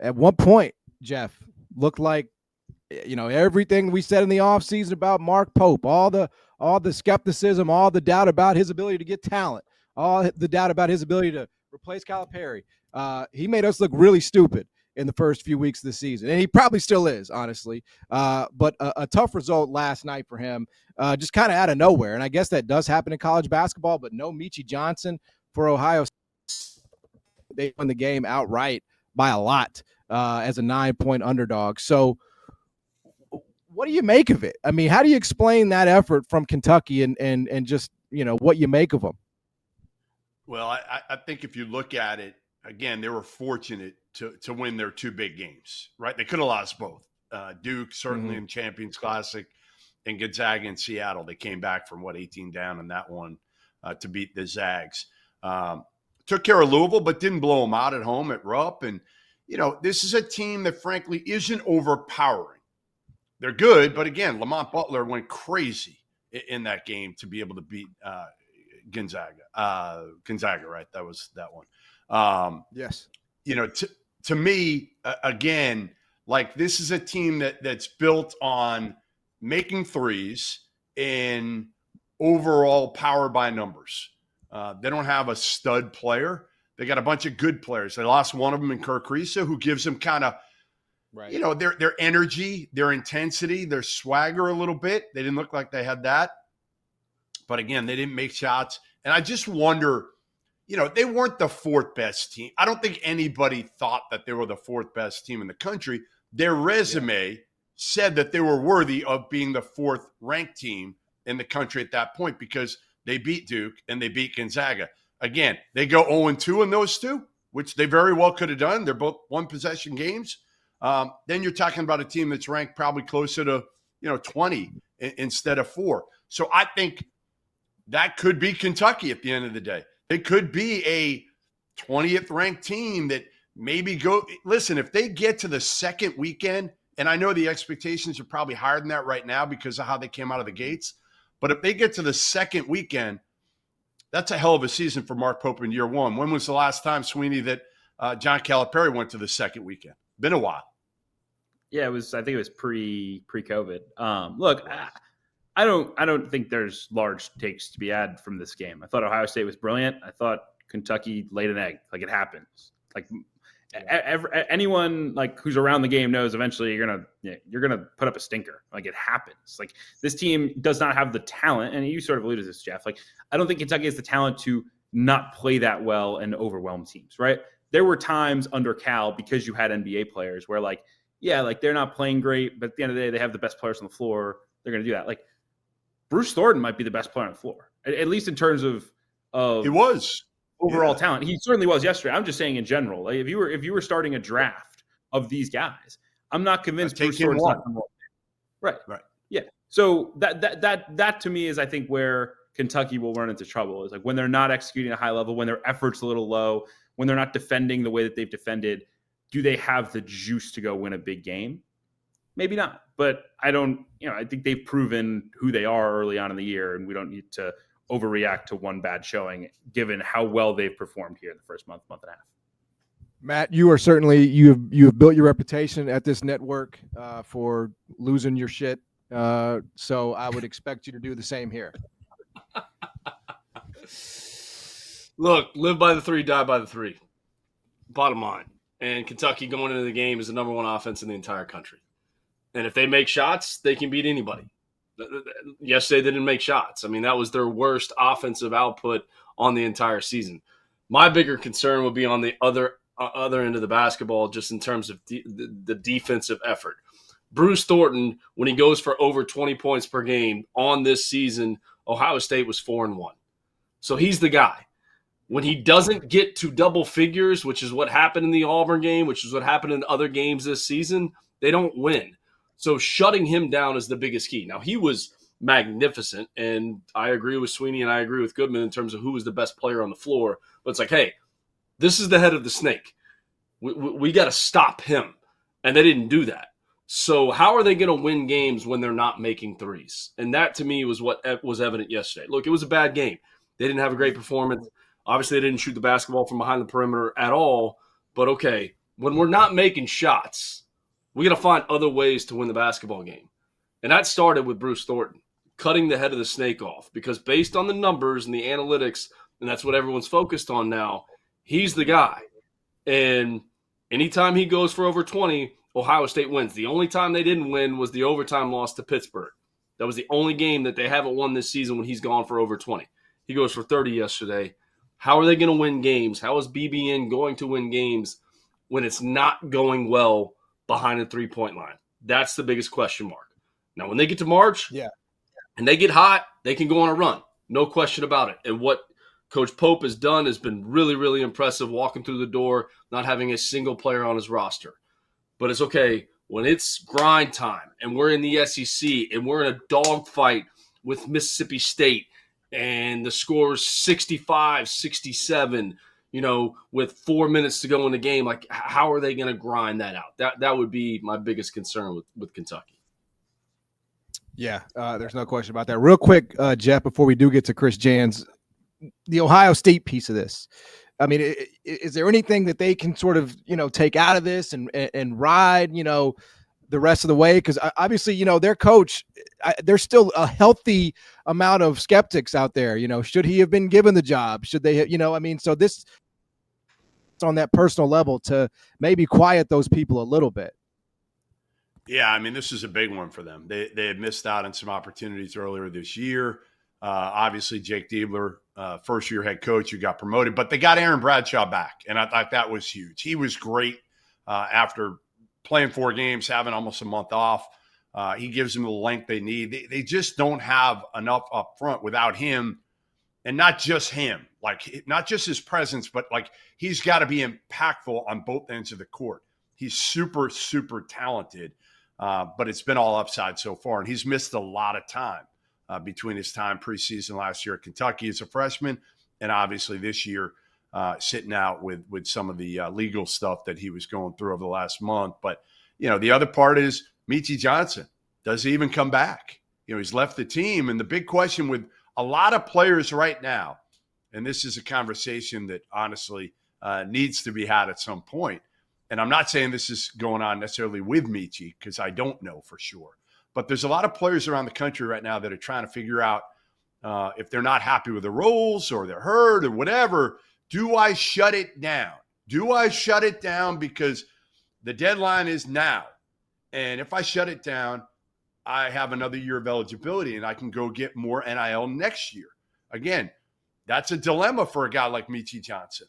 at one point, Jeff, looked like, everything we said in the offseason about Mark Pope, all the skepticism, all the doubt about his ability to get talent, all the doubt about his ability to replace Calipari. He made us look really stupid in the first few weeks of the season, and he probably still is, honestly. But a tough result last night for him, just kind of out of nowhere. And I guess that does happen in college basketball, but no Michi Johnson for Ohio State. They won the game outright by a lot as a 9-point underdog. So what do you make of it? I mean, how do you explain that effort from Kentucky and just, what you make of them? Well, I think if you look at it, again, they were fortunate to win their two big games, right? They could have lost both. Duke, certainly in Champions Classic, and Gonzaga in Seattle. They came back from, 18 down in that one to beat the Zags. Took care of Louisville, but didn't blow them out at home at Rupp. And, this is a team that, frankly, isn't overpowering. They're good, but, again, Lamont Butler went crazy in that game to be able to beat Gonzaga. Gonzaga, right? That was that one. Yes. To me, again, like this is a team that's built on making threes and overall power by numbers. They don't have a stud player. They got a bunch of good players. They lost one of them in Kirk Risa, who gives them kind of, their energy, their intensity, their swagger a little bit. They didn't look like they had that. But again, they didn't make shots. And I just wonder, they weren't the fourth best team. I don't think anybody thought that they were the fourth best team in the country. Their resume said that they were worthy of being the fourth ranked team in the country at that point because they beat Duke and they beat Gonzaga. Again, they go 0-2 in those two, which they very well could have done. They're both one-possession games. Then you're talking about a team that's ranked probably closer to 20 instead of 4. So I think that could be Kentucky at the end of the day. It could be a 20th ranked team that maybe listen, if they get to the second weekend, and I know the expectations are probably higher than that right now because of how they came out of the gates, but if they get to the second weekend, that's a hell of a season for Mark Pope in year one. When was the last time, Sweeney, that John Calipari went to the second weekend? Been a while. Yeah, I think it was pre-COVID. Look, I don't think there's large takes to be had from this game. I thought Ohio State was brilliant. I thought Kentucky laid an egg. Like, it happens. Like, anyone who's around the game knows eventually you're gonna put up a stinker. Like, it happens. Like, this team does not have the talent, and you sort of alluded to this, Jeff. Like, I don't think Kentucky has the talent to not play that well and overwhelm teams. Right? There were times under Cal, because you had NBA players, where they're not playing great, but at the end of the day, they have the best players on the floor. They're gonna do that. Like, Bruce Thornton might be the best player on the floor, at least in terms of he was overall talent. He certainly was yesterday. I'm just saying in general. Like, if you were starting a draft of these guys, I'm not convinced Bruce Thornton's not going to win. Right. Yeah. So that to me is, I think, where Kentucky will run into trouble, is like when they're not executing at a high level, when their effort's a little low, when they're not defending the way that they've defended. Do they have the juice to go win a big game? Maybe not. But I think they've proven who they are early on in the year, and we don't need to overreact to one bad showing given how well they've performed here in the first month and a half. Matt, you are certainly, you have built your reputation at this network for losing your shit. So I would expect you to do the same here. Look, live by the 3, die by the 3. Bottom line. And Kentucky going into the game is the number one offense in the entire country. And if they make shots, they can beat anybody. Yesterday, they didn't make shots. I mean, that was their worst offensive output on the entire season. My bigger concern would be on the other end of the basketball, just in terms of the defensive effort. Bruce Thornton, when he goes for over 20 points per game on this season, Ohio State was 4-1. So he's the guy. When he doesn't get to double figures, which is what happened in the Auburn game, which is what happened in other games this season, they don't win. So shutting him down is the biggest key. Now, he was magnificent, and I agree with Sweeney and I agree with Goodman in terms of who was the best player on the floor. But it's like, hey, this is the head of the snake. We got to stop him. And they didn't do that. So how are they going to win games when they're not making threes? And that, to me, was what was evident yesterday. Look, it was a bad game. They didn't have a great performance. Obviously, they didn't shoot the basketball from behind the perimeter at all. But, okay, when we're not making shots, we got to find other ways to win the basketball game. And that started with Bruce Thornton cutting the head of the snake off, because based on the numbers and the analytics, and that's what everyone's focused on now, he's the guy. And anytime he goes for over 20, Ohio State wins. The only time they didn't win was the overtime loss to Pittsburgh. That was the only game that they haven't won this season when he's gone for over 20. He goes for 30 yesterday. How are they going to win games? How is BBN going to win games when it's not going well behind the three-point line? That's the biggest question mark. Now, when they get to March and they get hot, they can go on a run. No question about it. And what Coach Pope has done has been really, really impressive, walking through the door, not having a single player on his roster. But it's okay. When it's grind time and we're in the SEC and we're in a dogfight with Mississippi State and the score's 65-67, with 4 minutes to go in the game, like, how are they going to grind that out? That would be my biggest concern with Kentucky. Yeah, there's no question about that. Real quick, Jeff, before we do get to Chris Jans, the Ohio State piece of this. I mean, is there anything that they can sort of, take out of this and ride, the rest of the way? Because obviously, their coach, there's still a healthy amount of skeptics out there. Should he have been given the job? Should they, so this on that personal level to maybe quiet those people a little bit. Yeah, I mean, this is a big one for them. They had missed out on some opportunities earlier this year. Obviously, Jake Diebler, first-year head coach who got promoted, but they got Aaron Bradshaw back, and I thought that was huge. He was great after playing 4 games, having almost a month off. He gives them the length they need. They just don't have enough up front without him, and not just him, like not just his presence, but like he's got to be impactful on both ends of the court. He's super, super talented, but it's been all upside so far, and he's missed a lot of time. Between his time preseason last year at Kentucky as a freshman and obviously this year sitting out with some of the legal stuff that he was going through over the last month. But, the other part is Meechie Johnson. Does he even come back? He's left the team. And the big question with a lot of players right now, and this is a conversation that honestly needs to be had at some point. And I'm not saying this is going on necessarily with Meechie because I don't know for sure. But there's a lot of players around the country right now that are trying to figure out if they're not happy with the rules or they're hurt or whatever, do I shut it down? Do I shut it down because the deadline is now? And if I shut it down, I have another year of eligibility and I can go get more NIL next year. Again, that's a dilemma for a guy like Meechie Johnson.